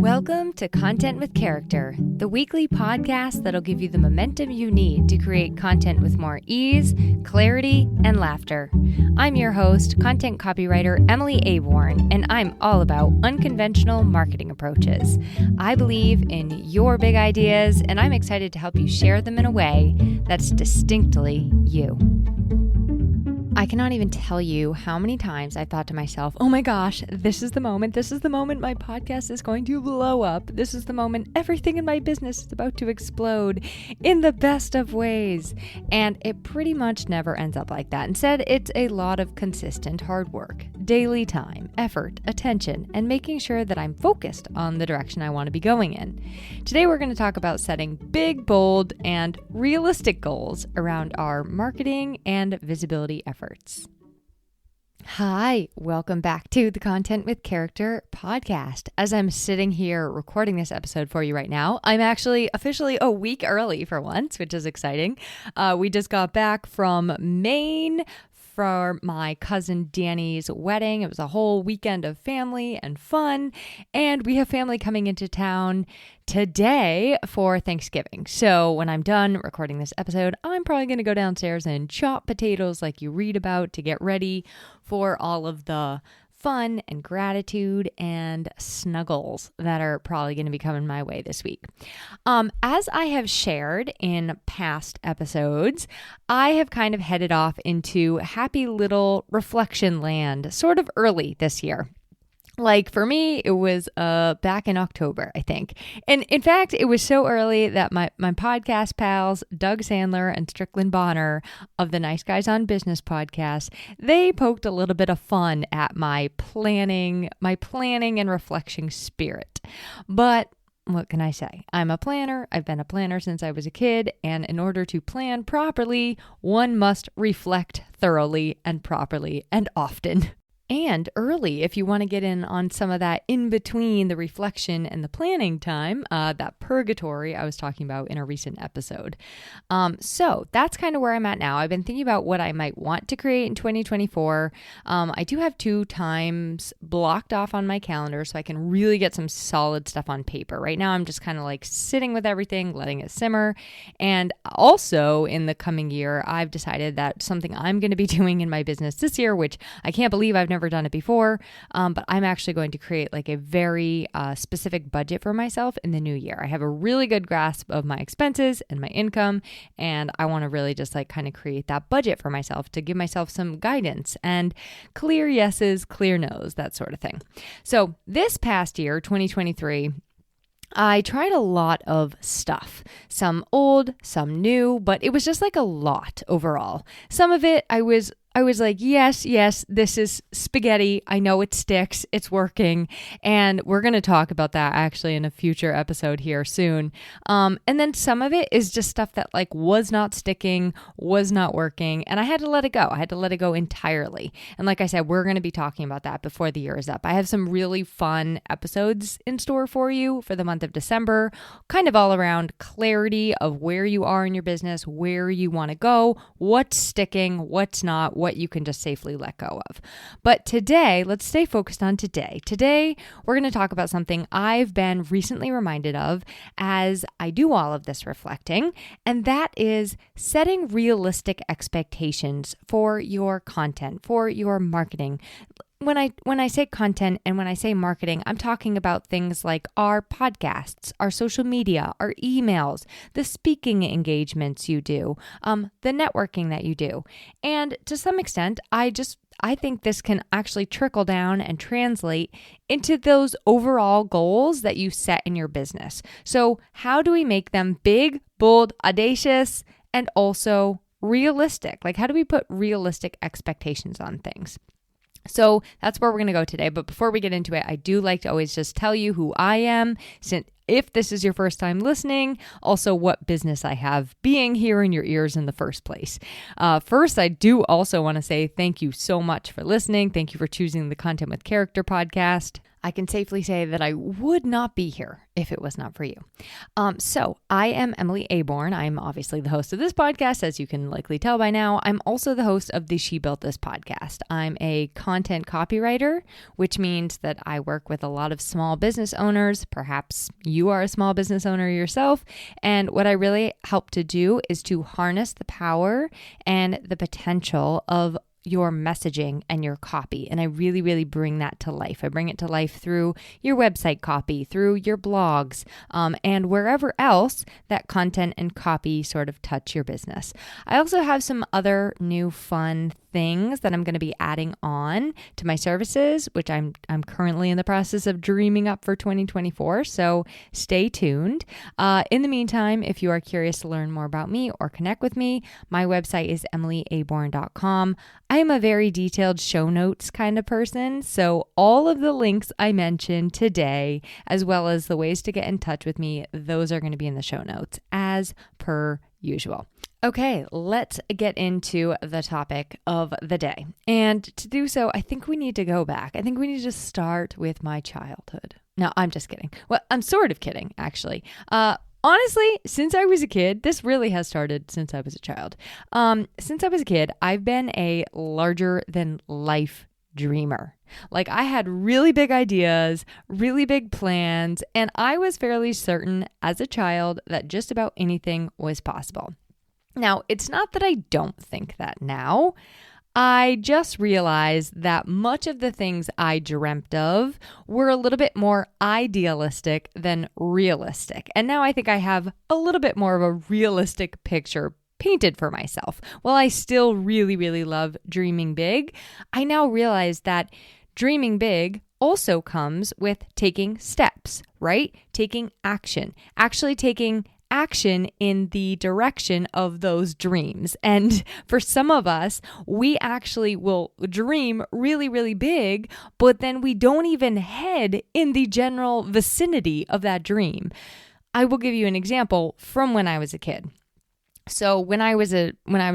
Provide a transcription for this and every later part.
Welcome to Content with Character, the weekly podcast that'll give you the momentum you need to create content with more ease, clarity, and laughter. I'm your host, content copywriter Emily Aborn, and I'm all about unconventional marketing approaches. I believe in your big ideas, and I'm excited to help you share them in a way that's distinctly you. I cannot even tell you how many times I thought to myself, oh my gosh, this is the moment my podcast is going to blow up. This is the moment everything in my business is about to explode in the best of ways. And it pretty much never ends up like that. Instead, it's a lot of consistent hard work, daily time, effort, attention, and making sure that I'm focused on the direction I want to be going in. Today, we're going to talk about setting big, bold, and realistic goals around our marketing and visibility efforts. Hi, welcome back to the Content with Character podcast. As I'm sitting here recording this episode for you right now, I'm actually officially a week early for once, which is exciting. We just got back from Maine for my cousin Danny's wedding. It was a whole weekend of family and fun, and we have family coming into town today for Thanksgiving. So when I'm done recording this episode, I'm probably going to go downstairs and chop potatoes like you read about to get ready for all of the fun and gratitude and snuggles that are probably going to be coming my way this week. As I have shared in past episodes, I have kind of headed off into happy little reflection land sort of early this year. Like for me, it was back in October, I think. And in fact, it was so early that my podcast pals, Doug Sandler and Strickland Bonner of the Nice Guys on Business podcast, they poked a little bit of fun at my planning and reflection spirit. But what can I say? I'm a planner. I've been a planner since I was a kid. And in order to plan properly, one must reflect thoroughly and properly and often. And early, if you want to get in on some of that in between the reflection and the planning time, that purgatory I was talking about in a recent episode. So that's kind of where I'm at now. I've been thinking about what I might want to create in 2024. I do have 2 times blocked off on my calendar so I can really get some solid stuff on paper. Right now, I'm just kind of like sitting with everything, letting it simmer. And also in the coming year, I've decided that something I'm going to be doing in my business this year, which I can't believe I've never done it before, but I'm actually going to create like a very specific budget for myself in the new year. I have a really good grasp of my expenses and my income, and I want to really just like kind of create that budget for myself to give myself some guidance and clear yeses, clear nos, that sort of thing. So this past year, 2023, I tried a lot of stuff, some old, some new, but it was just like a lot overall. Some of it I was like, yes, this is spaghetti. I know it sticks. It's working. And we're going to talk about that actually in a future episode here soon. And then some of it is just stuff that like was not sticking, was not working. And I had to let it go. I had to let it go entirely. And like I said, we're going to be talking about that before the year is up. I have some really fun episodes in store for you for the month of December, kind of all around clarity of where you are in your business, where you want to go, what's sticking, what's not, what you can just safely let go of. But today, let's stay focused on today. Today, we're going to talk about something I've been recently reminded of as I do all of this reflecting, and that is setting realistic expectations for your content, for your marketing. When I say content and when I say marketing, I'm talking about things like our podcasts, our social media, our emails, the speaking engagements you do, the networking that you do. And to some extent, I think this can actually trickle down and translate into those overall goals that you set in your business. So how do we make them big, bold, audacious, and also realistic? Like how do we put realistic expectations on things? So that's where we're going to go today. But before we get into it, I do like to always just tell you who I am, since if this is your first time listening, also what business I have being here in your ears in the first place. First, I do also want to say thank you so much for listening. Thank you for choosing the Content with Character podcast. I can safely say that I would not be here if it was not for you. So I am Emily Aborn. I'm obviously the host of this podcast, as you can likely tell by now. I'm also the host of the She Built This podcast. I'm a content copywriter, which means that I work with a lot of small business owners. Perhaps you are a small business owner yourself. And what I really help to do is to harness the power and the potential of your messaging and your copy. And I really, really bring that to life. I bring it to life through your website copy, through your blogs, and wherever else that content and copy sort of touch your business. I also have some other new fun things that I'm going to be adding on to my services, which I'm currently in the process of dreaming up for 2024. So stay tuned. In the meantime, if you are curious to learn more about me or connect with me, my website is emilyaborn.com. I am a very detailed show notes kind of person. So all of the links I mentioned today, as well as the ways to get in touch with me, those are going to be in the show notes as per usual. Okay, let's get into the topic of the day. And to do so, I think we need to go back. I think we need to start with my childhood. No, I'm just kidding. Well, I'm sort of kidding, actually. Honestly, since I was a kid, this really has started since I was a child. Since I was a kid, I've been a larger than life dreamer. Like I had really big ideas, really big plans, and I was fairly certain as a child that just about anything was possible. Now, it's not that I don't think that now. I just realized that much of the things I dreamt of were a little bit more idealistic than realistic. And now I think I have a little bit more of a realistic picture painted for myself. While I still really, really love dreaming big, I now realize that dreaming big also comes with taking steps, right? Taking action, actually taking action in the direction of those dreams. And for some of us, we actually will dream really, really big, but then we don't even head in the general vicinity of that dream. I will give you an example from when I was a kid. So when I was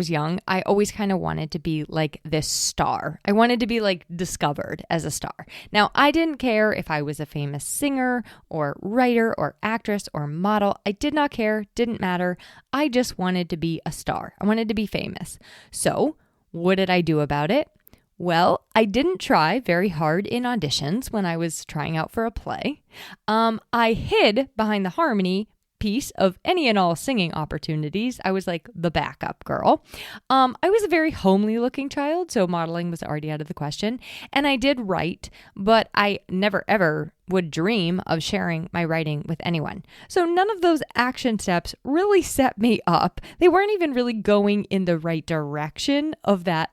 young, I always kind of wanted to be like this star. I wanted to be like discovered as a star. Now, I didn't care if I was a famous singer or writer or actress or model. I did not care, didn't matter. I just wanted to be a star. I wanted to be famous. So what did I do about it? Well, I didn't try very hard in auditions when I was trying out for a play. I hid behind the harmony piece of any and all singing opportunities. I was like the backup girl. I was a very homely looking child, so modeling was already out of the question. And I did write, but I never ever would dream of sharing my writing with anyone. So none of those action steps really set me up. They weren't even really going in the right direction of that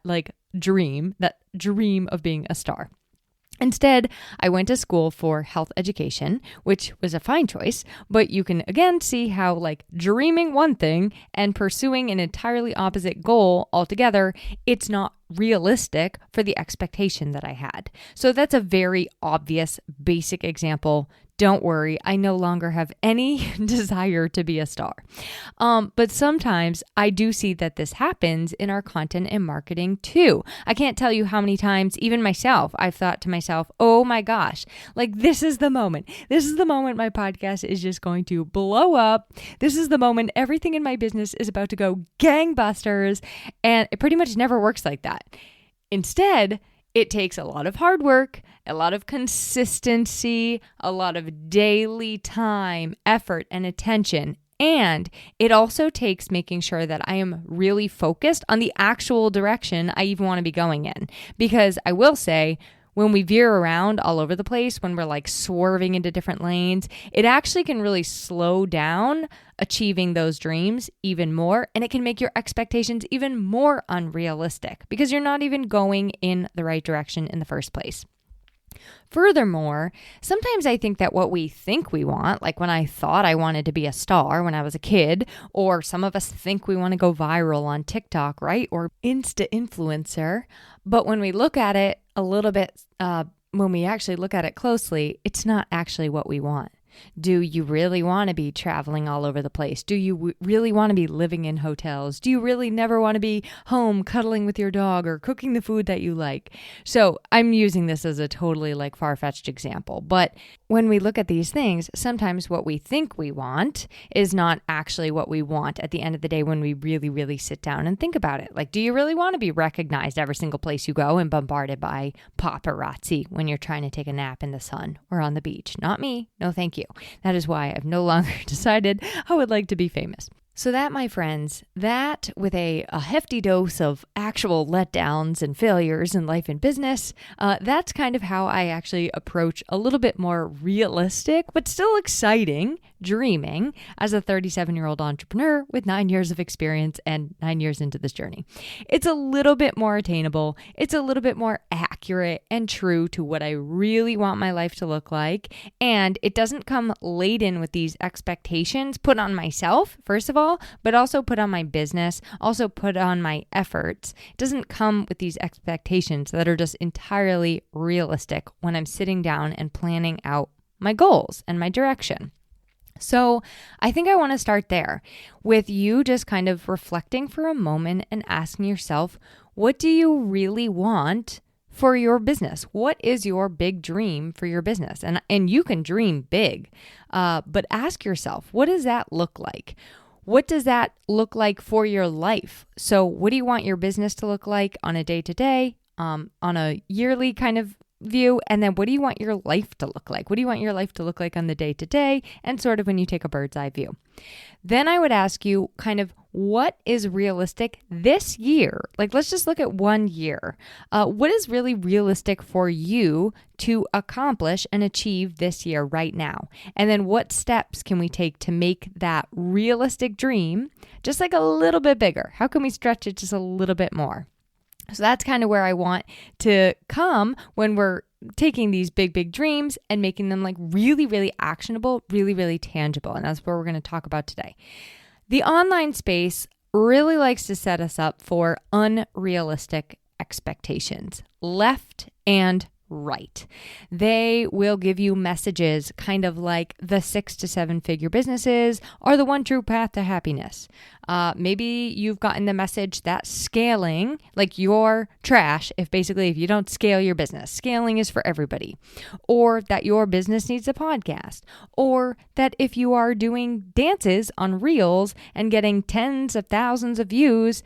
dream of being a star. Instead, I went to school for health education, which was a fine choice, but you can again see how dreaming one thing and pursuing an entirely opposite goal altogether, it's not realistic for the expectation that I had. So that's a very obvious, basic example. Don't worry, I no longer have any desire to be a star. But sometimes I do see that this happens in our content and marketing too. I can't tell you how many times, even myself, I've thought to myself, oh my gosh, this is the moment. This is the moment my podcast is just going to blow up. This is the moment everything in my business is about to go gangbusters. And it pretty much never works like that. Instead, it takes a lot of hard work, a lot of consistency, a lot of daily time, effort, and attention. And it also takes making sure that I am really focused on the actual direction I even want to be going in. Because I will say, when we veer around all over the place, when we're swerving into different lanes, it actually can really slow down achieving those dreams even more. And it can make your expectations even more unrealistic because you're not even going in the right direction in the first place. Furthermore, sometimes I think that what we think we want, like when I thought I wanted to be a star when I was a kid, or some of us think we want to go viral on TikTok, right? Or Insta influencer. But when we look at it a little bit, when we actually look at it closely, it's not actually what we want. Do you really want to be traveling all over the place? Do you really want to be living in hotels? Do you really never want to be home cuddling with your dog or cooking the food that you like? So I'm using this as a totally like far-fetched example, but when we look at these things, sometimes what we think we want is not actually what we want at the end of the day when we really, really sit down and think about it. Like, do you really want to be recognized every single place you go and bombarded by paparazzi when you're trying to take a nap in the sun or on the beach? Not me. No, thank you. That is why I've no longer decided I would like to be famous. So that, my friends, that with a hefty dose of actual letdowns and failures in life and business, that's kind of how I actually approach a little bit more realistic, but still exciting dreaming as a 37-year-old entrepreneur with 9 years of experience and 9 years into this journey. It's a little bit more attainable. It's a little bit more accurate and true to what I really want my life to look like. And it doesn't come laden with these expectations put on myself, first of all, but also put on my business, also put on my efforts. It doesn't come with these expectations that are just entirely realistic when I'm sitting down and planning out my goals and my direction. So I think I want to start there with you just kind of reflecting for a moment and asking yourself, what do you really want for your business? What is your big dream for your business? And you can dream big, but ask yourself, what does that look like? What does that look like for your life? So what do you want your business to look like on a day-to-day, on a yearly kind of view? And then what do you want your life to look like? What do you want your life to look like on the day-to-day and sort of when you take a bird's eye view? Then I would ask you kind of what is realistic this year? Like, let's just look at 1 year. What is really realistic for you to accomplish and achieve this year right now? And then what steps can we take to make that realistic dream just like a little bit bigger? How can we stretch it just a little bit more? So that's kind of where I want to come when we're taking these big, big dreams and making them like really, really actionable, really, really tangible. And that's what we're going to talk about today. The online space really likes to set us up for unrealistic expectations, left and right. They will give you messages kind of like the 6 to 7 figure businesses are the one true path to happiness. Maybe you've gotten the message that scaling, like your trash, if you don't scale your business, scaling is for everybody, or that your business needs a podcast, or that if you are doing dances on Reels and getting tens of thousands of views,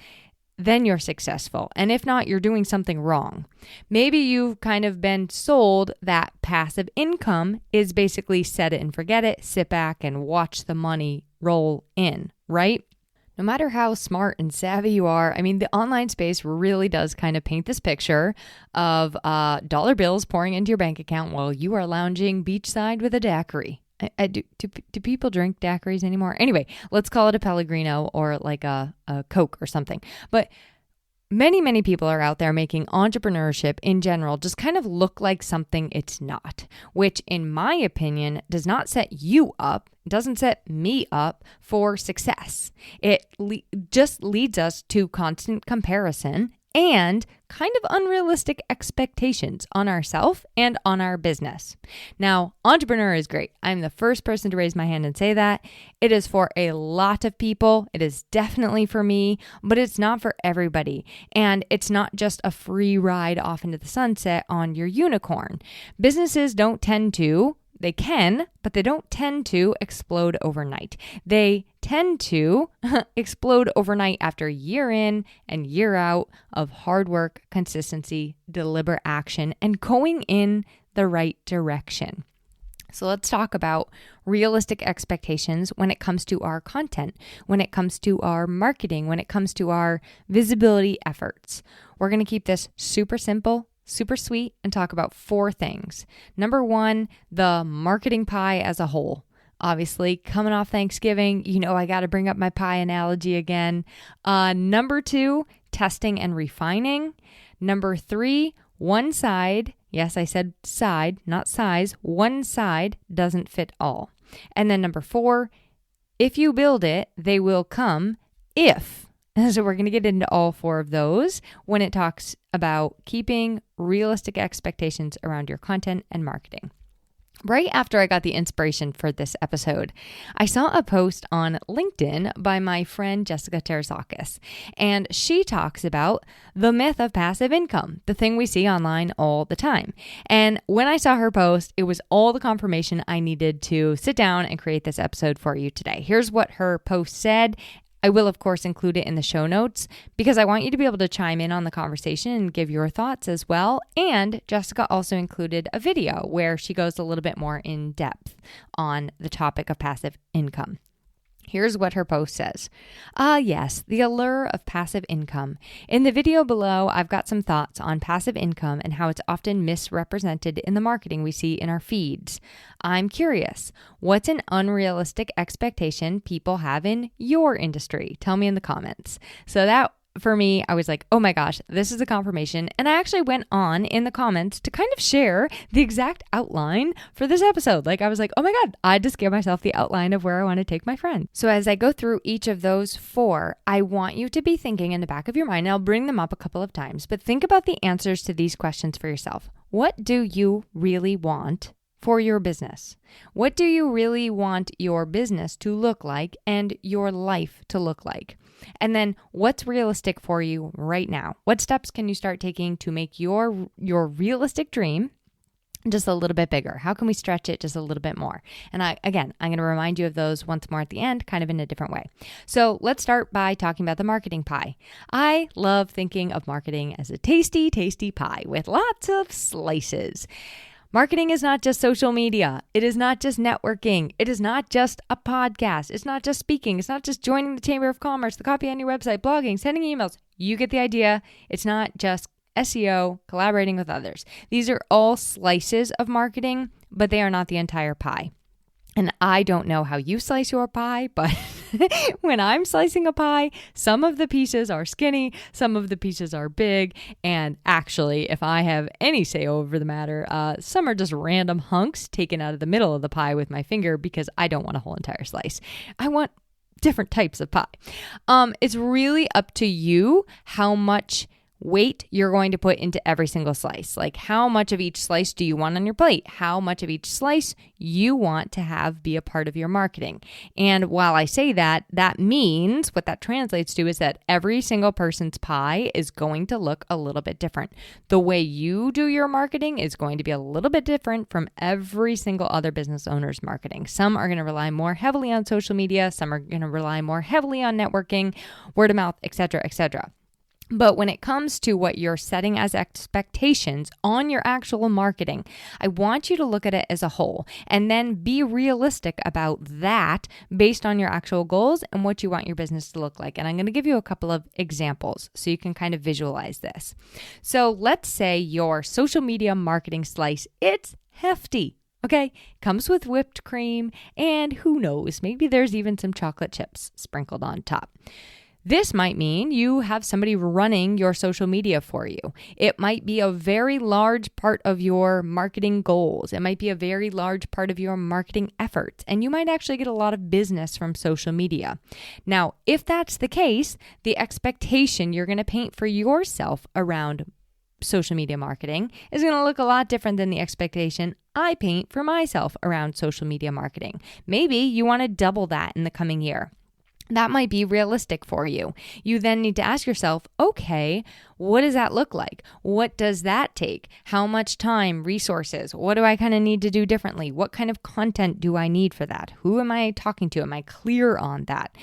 then you're successful. And if not, you're doing something wrong. Maybe you've kind of been sold that passive income is basically set it and forget it, sit back and watch the money roll in, right? No matter how smart and savvy you are, I mean, the online space really does kind of paint this picture of dollar bills pouring into your bank account while you are lounging beachside with a daiquiri. Do people drink daiquiris anymore? Anyway, let's call it a Pellegrino or like a Coke or something. But many, many people are out there making entrepreneurship in general just kind of look like something it's not, which in my opinion does not set you up, doesn't set me up for success. It just leads us to constant comparison and kind of unrealistic expectations on ourselves and on our business. Now, entrepreneur is great. I'm the first person to raise my hand and say that. It is for a lot of people. It is definitely for me, but it's not for everybody. And it's not just a free ride off into the sunset on your unicorn. Businesses don't tend to, they can, but they don't tend to explode overnight. They tend to explode overnight after year in and year out of hard work, consistency, deliberate action, and going in the right direction. So let's talk about realistic expectations when it comes to our content, when it comes to our marketing, when it comes to our visibility efforts. We're going to keep this super simple, super sweet, and talk about 4 things. Number 1, the marketing pie as a whole. Obviously, coming off Thanksgiving, I got to bring up my pie analogy again. Number 2, testing and refining. Number 3, one side. Yes, I said side, not size. One side doesn't fit all. And then number 4, if you build it, they will come if. So we're going to get into all 4 of those when it talks about keeping realistic expectations around your content and marketing. Right after I got the inspiration for this episode, I saw a post on LinkedIn by my friend Jessica Teresakis, and she talks about the myth of passive income, the thing we see online all the time. And when I saw her post, it was all the confirmation I needed to sit down and create this episode for you today. Here's what her post said. I will, of course, include it in the show notes because I want you to be able to chime in on the conversation and give your thoughts as well. And Jessica also included a video where she goes a little bit more in depth on the topic of passive income. Here's what her post says. Yes, the allure of passive income. In the video below, I've got some thoughts on passive income and how it's often misrepresented in the marketing we see in our feeds. I'm curious, what's an unrealistic expectation people have in your industry? Tell me in the comments. So that for me, I was like, oh my gosh, this is a confirmation. And I actually went on in the comments to kind of share the exact outline for this episode. Like I was like, oh my God, I just gave myself the outline of where I want to take my friend. So as I go through each of those 4, I want you to be thinking in the back of your mind, and I'll bring them up a couple of times, but think about the answers to these questions for yourself. What do you really want for your business? What do you really want your business to look like and your life to look like? And then what's realistic for you right now? What steps can you start taking to make your realistic dream just a little bit bigger? How can we stretch it just a little bit more? And I'm going to remind you of those once more at the end, kind of in a different way. So let's start by talking about the marketing pie. I love thinking of marketing as a tasty, tasty pie with lots of slices. Marketing is not just social media. It is not just networking. It is not just a podcast. It's not just speaking. It's not just joining the Chamber of Commerce, the copy on your website, blogging, sending emails. You get the idea. It's not just SEO, collaborating with others. These are all slices of marketing, but they are not the entire pie. And I don't know how you slice your pie, but when I'm slicing a pie, some of the pieces are skinny, some of the pieces are big. And actually, if I have any say over the matter, some are just random hunks taken out of the middle of the pie with my finger because I don't want a whole entire slice. I want different types of pie. It's really up to you how much weight you're going to put into every single slice. Like how much of each slice do you want on your plate? How much of each slice you want to have be a part of your marketing? And while I say that, that means what that translates to is that every single person's pie is going to look a little bit different. The way you do your marketing is going to be a little bit different from every single other business owner's marketing. Some are going to rely more heavily on social media. Some are going to rely more heavily on networking, word of mouth, etc., etc. But when it comes to what you're setting as expectations on your actual marketing, I want you to look at it as a whole and then be realistic about that based on your actual goals and what you want your business to look like. And I'm going to give you a couple of examples so you can kind of visualize this. So let's say your social media marketing slice, it's hefty. Okay, comes with whipped cream and who knows, maybe there's even some chocolate chips sprinkled on top. This might mean you have somebody running your social media for you. It might be a very large part of your marketing goals. It might be a very large part of your marketing efforts, and you might actually get a lot of business from social media. Now, if that's the case, the expectation you're going to paint for yourself around social media marketing is going to look a lot different than the expectation I paint for myself around social media marketing. Maybe you want to double that in the coming year. That might be realistic for you. You then need to ask yourself, okay, what does that look like? What does that take? How much time, resources? What do I kind of need to do differently? What kind of content do I need for that? Who am I talking to? Am I clear on that?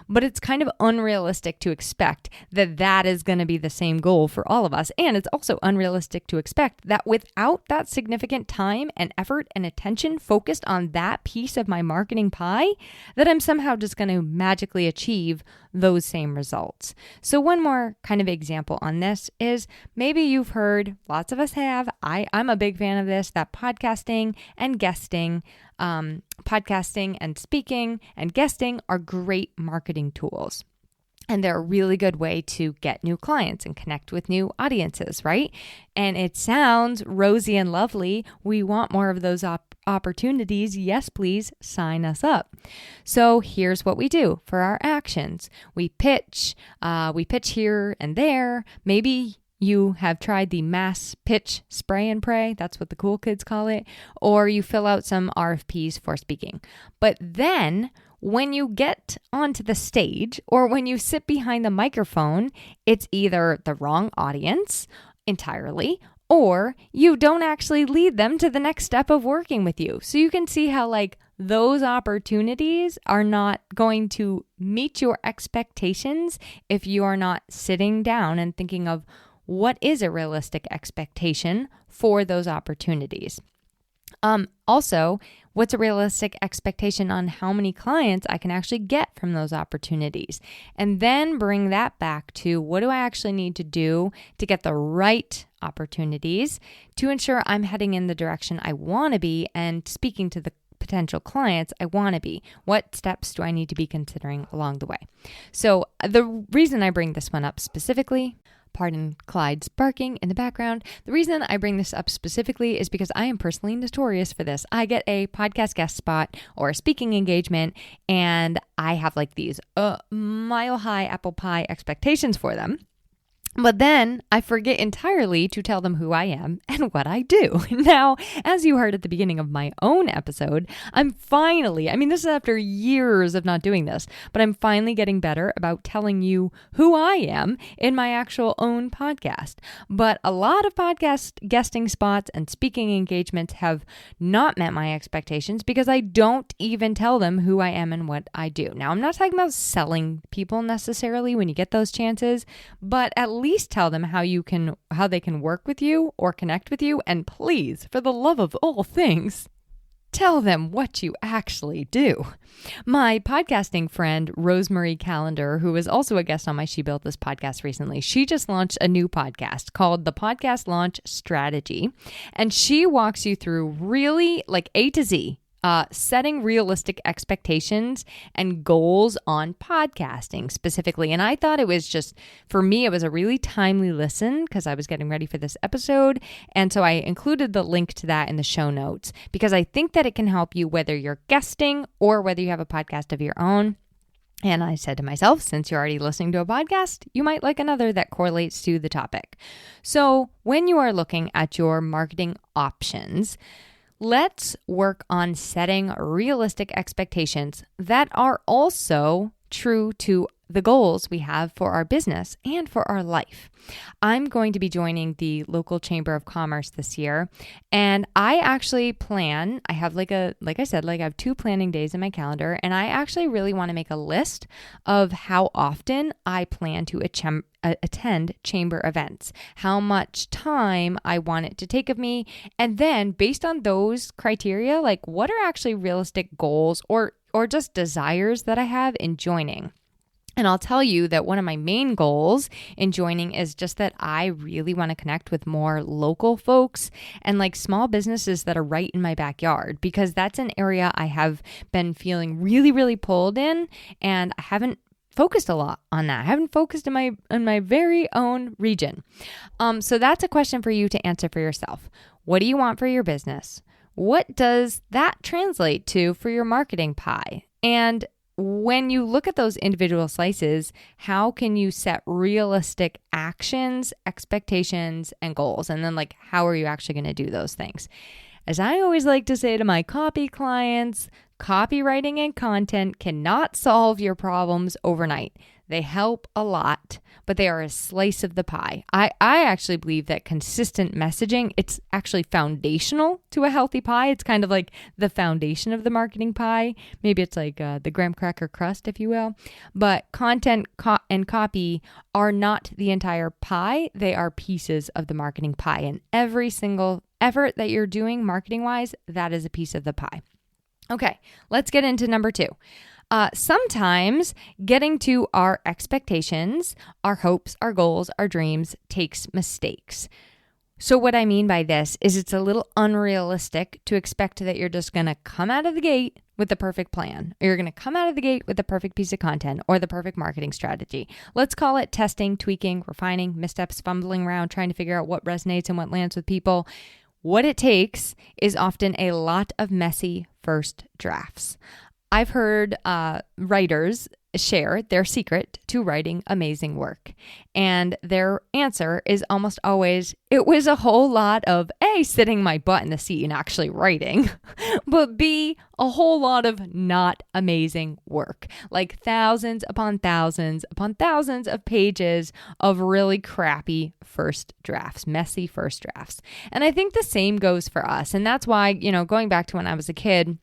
But it's kind of unrealistic to expect that that is going to be the same goal for all of us. And it's also unrealistic to expect that without that significant time and effort and attention focused on that piece of my marketing pie, that I'm somehow just going to magically achieve those same results. So one more kind of example on this is maybe you've heard, lots of us have, I'm a big fan of this, that podcasting and guesting, podcasting and speaking and guesting are great marketing tools. And they're a really good way to get new clients and connect with new audiences, right? And it sounds rosy and lovely. We want more of those opportunities. Yes, please sign us up. So here's what we do for our actions. We pitch here and there. Maybe you have tried the mass pitch spray and pray, that's what the cool kids call it, or you fill out some RFPs for speaking. But then when you get onto the stage or when you sit behind the microphone, it's either the wrong audience entirely, or you don't actually lead them to the next step of working with you. So you can see how those opportunities are not going to meet your expectations if you are not sitting down and thinking of what is a realistic expectation for those opportunities. Also, what's a realistic expectation on how many clients I can actually get from those opportunities? And then bring that back to what do I actually need to do to get the right opportunities to ensure I'm heading in the direction I want to be and speaking to the potential clients I want to be. What steps do I need to be considering along the way? So the reason I bring this one up specifically, pardon Clyde's barking in the background. The reason I bring this up specifically is because I am personally notorious for this. I get a podcast guest spot or a speaking engagement, and I have these mile-high apple pie expectations for them. But then I forget entirely to tell them who I am and what I do. Now, as you heard at the beginning of my own episode, I'm finally, this is after years of not doing this, but I'm finally getting better about telling you who I am in my actual own podcast. But a lot of podcast guesting spots and speaking engagements have not met my expectations because I don't even tell them who I am and what I do. Now, I'm not talking about selling people necessarily when you get those chances, but at least tell them how they can work with you or connect with you. And please, for the love of all things, tell them what you actually do. My podcasting friend, Rosemary Callender, who was also a guest on my She Built This podcast recently, she just launched a new podcast called the Podcast Launch Strategy. And she walks you through really A to Z, setting realistic expectations and goals on podcasting specifically. And I thought it was for me, it was a really timely listen because I was getting ready for this episode. And so I included the link to that in the show notes because I think that it can help you whether you're guesting or whether you have a podcast of your own. And I said to myself, since you're already listening to a podcast, you might like another that correlates to the topic. So when you are looking at your marketing options, let's work on setting realistic expectations that are also true to the goals we have for our business and for our life. I'm going to be joining the local Chamber of Commerce this year, and I actually plan, I have I have 2 planning days in my calendar, and I actually really want to make a list of how often I plan to attend chamber events, how much time I want it to take of me, and then based on those criteria, what are actually realistic goals or just desires that I have in joining. And I'll tell you that one of my main goals in joining is just that I really want to connect with more local folks and small businesses that are right in my backyard, because that's an area I have been feeling really, really pulled in, and I haven't focused a lot on that. I haven't focused in my very own region. So that's a question for you to answer for yourself. What do you want for your business? What does that translate to for your marketing pie? And when you look at those individual slices, how can you set realistic actions, expectations, and goals? And then how are you actually going to do those things? As I always like to say to my copy clients, copywriting and content cannot solve your problems overnight. They help a lot, but they are a slice of the pie. I actually believe that consistent messaging, it's actually foundational to a healthy pie. It's kind of like the foundation of the marketing pie. Maybe it's the graham cracker crust, if you will. But content and copy are not the entire pie. They are pieces of the marketing pie. And every single effort that you're doing marketing-wise, that is a piece of the pie. Okay, let's get into number 2. Sometimes getting to our expectations, our hopes, our goals, our dreams takes mistakes. So what I mean by this is it's a little unrealistic to expect that you're just going to come out of the gate with the perfect plan, or you're going to come out of the gate with the perfect piece of content or the perfect marketing strategy. Let's call it testing, tweaking, refining, missteps, fumbling around, trying to figure out what resonates and what lands with people. What it takes is often a lot of messy first drafts. I've heard writers share their secret to writing amazing work. And their answer is almost always, it was a whole lot of A, sitting my butt in the seat and actually writing, but B, a whole lot of not amazing work, like thousands upon thousands upon thousands of pages of really crappy first drafts, messy first drafts. And I think the same goes for us. And that's why, going back to when I was a kid,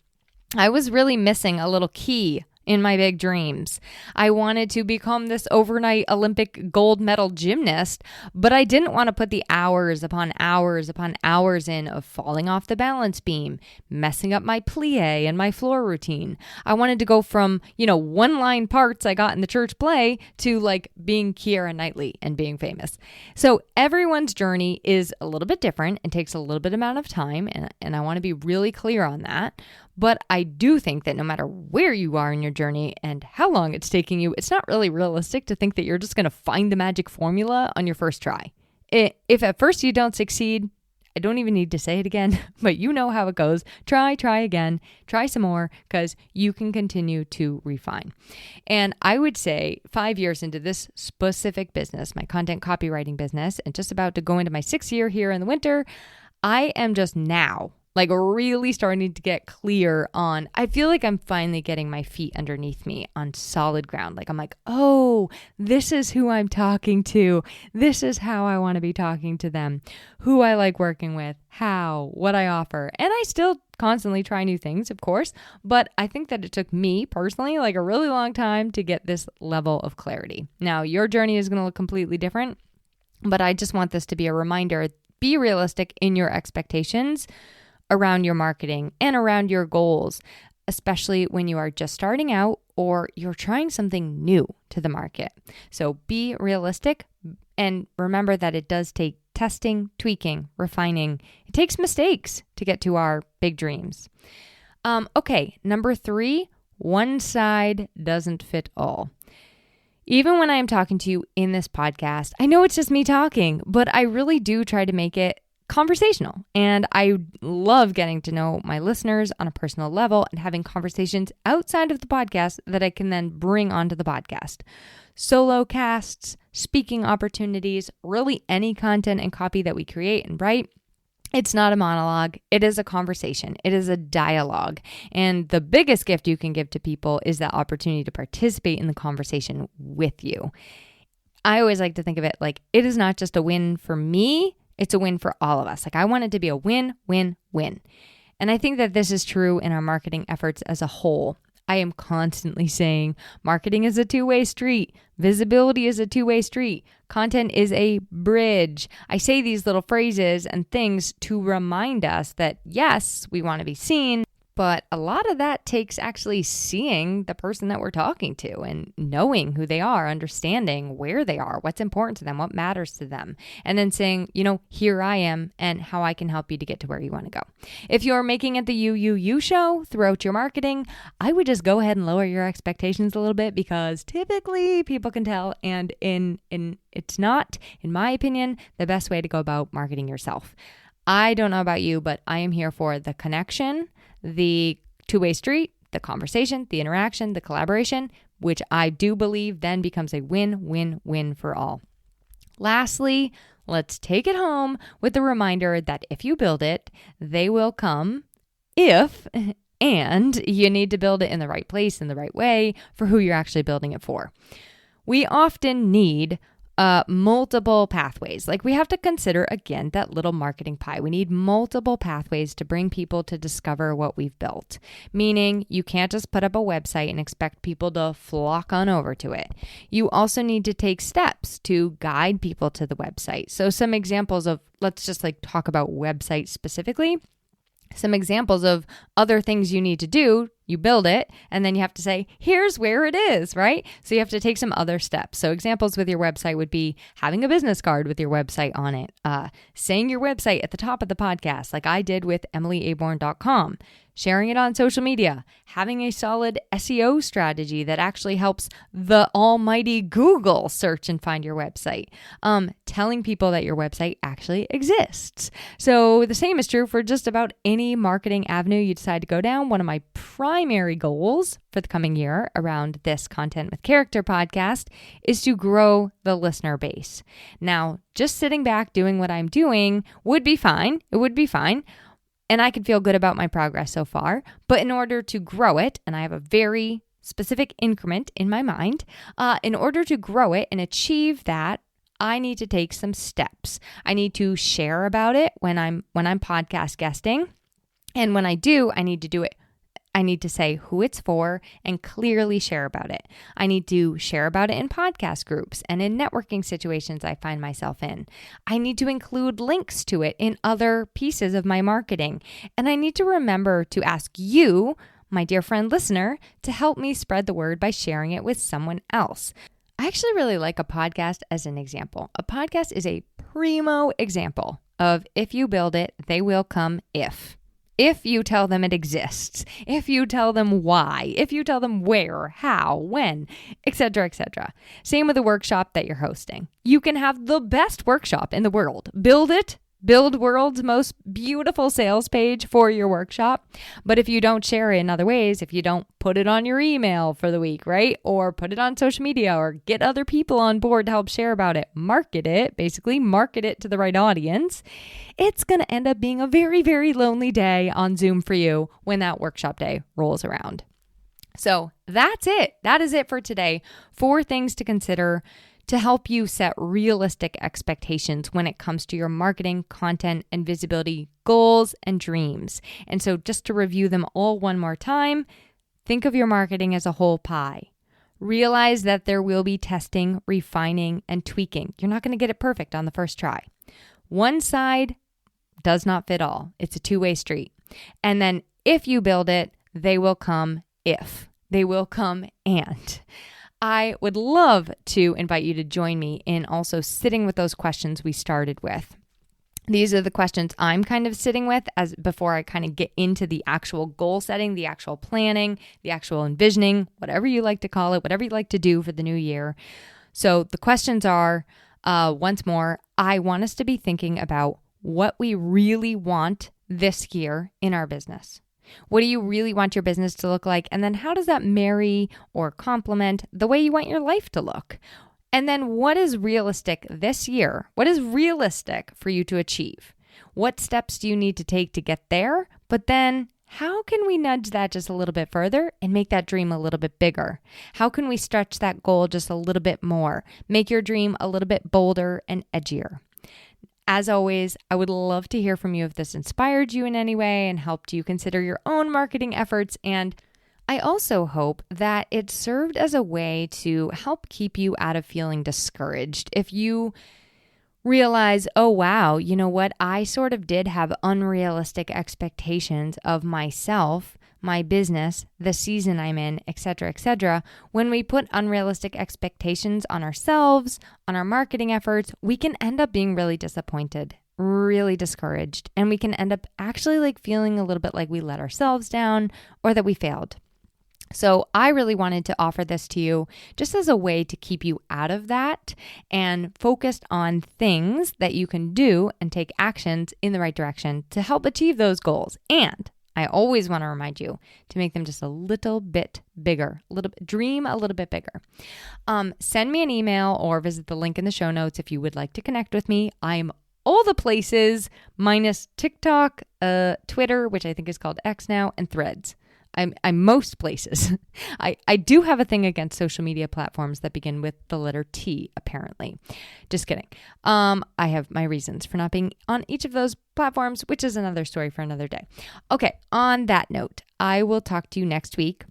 I was really missing a little key in my big dreams. I wanted to become this overnight Olympic gold medal gymnast, but I didn't want to put the hours upon hours upon hours in of falling off the balance beam, messing up my plie and my floor routine. I wanted to go from, one-line parts I got in the church play to like being Keira Knightley and being famous. So everyone's journey is a little bit different and takes a little bit amount of time, and I want to be really clear on that. But I do think that no matter where you are in your journey and how long it's taking you, it's not really realistic to think that you're just going to find the magic formula on your first try. If at first you don't succeed, I don't even need to say it again, but you know how it goes. Try again, try some more, because you can continue to refine. And I would say 5 years into this specific business, my content copywriting business, and just about to go into my 6th year here in the winter, I am just now like really starting to get clear on, I feel like I'm finally getting my feet underneath me on solid ground. Like I'm like, oh, this is who I'm talking to. This is how I want to be talking to them, who I like working with, how, what I offer. And I still constantly try new things, of course, but I think that it took me personally like a really long time to get this level of clarity. Now, your journey is going to look completely different, but I just want this to be a reminder. Be realistic in your expectations around your marketing and around your goals, especially when you are just starting out or you're trying something new to the market. So be realistic and remember that it does take testing, tweaking, refining. It takes mistakes to get to our big dreams. Okay, number 3, one side doesn't fit all. Even when I am talking to you in this podcast, I know it's just me talking, but I really do try to make it conversational. And I love getting to know my listeners on a personal level and having conversations outside of the podcast that I can then bring onto the podcast. Solo casts, speaking opportunities, really any content and copy that we create and write. It's not a monologue. It is a conversation. It is a dialogue. And the biggest gift you can give to people is that opportunity to participate in the conversation with you. I always like to think of it like it is not just a win for me. It's a win for all of us. Like I want it to be a win, win, win. And I think that this is true in our marketing efforts as a whole. I am constantly saying marketing is a two-way street. Visibility is a two-way street. Content is a bridge. I say these little phrases and things to remind us that yes, we want to be seen, but a lot of that takes actually seeing the person that we're talking to and knowing who they are, understanding where they are, what's important to them, what matters to them, and then saying, here I am and how I can help you to get to where you want to go. If you're making it the you show throughout your marketing, I would just go ahead and lower your expectations a little bit because typically people can tell, and it's not, in my opinion, the best way to go about marketing yourself. I don't know about you, but I am here for the connection, the two-way street, the conversation, the interaction, the collaboration, which I do believe then becomes a win-win-win for all. Lastly, let's take it home with the reminder that if you build it, they will come and you need to build it in the right place, in the right way for who you're actually building it for. We often need multiple pathways. Like we have to consider, again, that little marketing pie. We need multiple pathways to bring people to discover what we've built. Meaning you can't just put up a website and expect people to flock on over to it. You also need to take steps to guide people to the website. So some examples of, let's just talk about websites specifically. Some examples of other things you need to do. You build it, and then you have to say, here's where it is, right? So you have to take some other steps. So examples with your website would be having a business card with your website on it, saying your website at the top of the podcast, like I did with EmilyAborn.com, sharing it on social media, having a solid SEO strategy that actually helps the almighty Google search and find your website, telling people that your website actually exists. So the same is true for just about any marketing avenue you decide to go down. One of my primary goals for the coming year around this Content with Character podcast is to grow the listener base. Now, just sitting back doing what I'm doing would be fine. It would be fine. And I could feel good about my progress so far. But in order to grow it, and I have a very specific increment in my mind, in order to grow it and achieve that, I need to take some steps. I need to share about it when I'm podcast guesting. And when I do, I need to do it. I need to say who it's for and clearly share about it. I need to share about it in podcast groups and in networking situations I find myself in. I need to include links to it in other pieces of my marketing. And I need to remember to ask you, my dear friend listener, to help me spread the word by sharing it with someone else. I actually really like a podcast as an example. A podcast is a primo example of if you build it, they will come if you tell them it exists, if you tell them why, if you tell them where, how, when, etc., etc. Same with a workshop that you're hosting. You can have the best workshop in the world. Build it. Build world's most beautiful sales page for your workshop. But if you don't share it in other ways, if you don't put it on your email for the week, right? Or put it on social media or get other people on board to help share about it, market it to the right audience, it's going to end up being a very, very lonely day on Zoom for you when that workshop day rolls around. So that's it. That is it for today. 4 things to consider to help you set realistic expectations when it comes to your marketing, content, and visibility goals and dreams. And so just to review them all one more time, think of your marketing as a whole pie. Realize that there will be testing, refining, and tweaking. You're not going to get it perfect on the first try. One side does not fit all. It's a two-way street. And then if you build it, they will come if. They will come and. I would love to invite you to join me in also sitting with those questions we started with. These are the questions I'm kind of sitting with as before I kind of get into the actual goal setting, the actual planning, the actual envisioning, whatever you like to call it, whatever you like to do for the new year. So the questions are, once more, I want us to be thinking about what we really want this year in our business. What do you really want your business to look like? And then how does that marry or complement the way you want your life to look? And then what is realistic this year? What is realistic for you to achieve? What steps do you need to take to get there? But then how can we nudge that just a little bit further and make that dream a little bit bigger? How can we stretch that goal just a little bit more? Make your dream a little bit bolder and edgier. As always, I would love to hear from you if this inspired you in any way and helped you consider your own marketing efforts. And I also hope that it served as a way to help keep you out of feeling discouraged. If you realize, oh, wow, you know what? I sort of did have unrealistic expectations of myself, my business, the season I'm in, etc., etc. When we put unrealistic expectations on ourselves, on our marketing efforts, we can end up being really disappointed, really discouraged, and we can end up actually like feeling a little bit like we let ourselves down or that we failed. So I really wanted to offer this to you just as a way to keep you out of that and focused on things that you can do and take actions in the right direction to help achieve those goals. And I always want to remind you to make them just a little bit bigger, dream a little bit bigger. Send me an email or visit the link in the show notes if you would like to connect with me. I'm all the places minus TikTok, Twitter, which I think is called X now, and Threads. I'm most places. I do have a thing against social media platforms that begin with the letter T, apparently. Just kidding. I have my reasons for not being on each of those platforms, which is another story for another day. Okay, on that note, I will talk to you next week.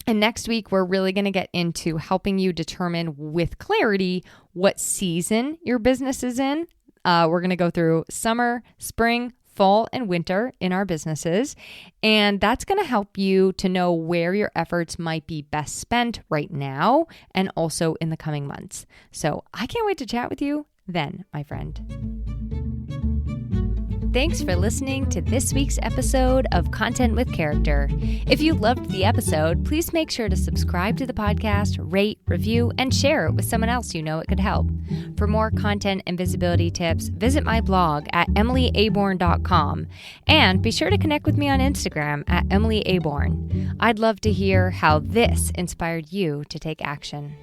And next week, we're really going to get into helping you determine with clarity what season your business is in. We're going to go through summer, spring, fall, and winter in our businesses. And that's going to help you to know where your efforts might be best spent right now and also in the coming months. So I can't wait to chat with you then, my friend. thanks for listening to this week's episode of Content with Character. If you loved the episode, please make sure to subscribe to the podcast, rate, review, and share it with someone else you know it could help. For more content and visibility tips, visit my blog at emilyaborn.com, and be sure to connect with me on Instagram at emilyaborn. I'd love to hear how this inspired you to take action.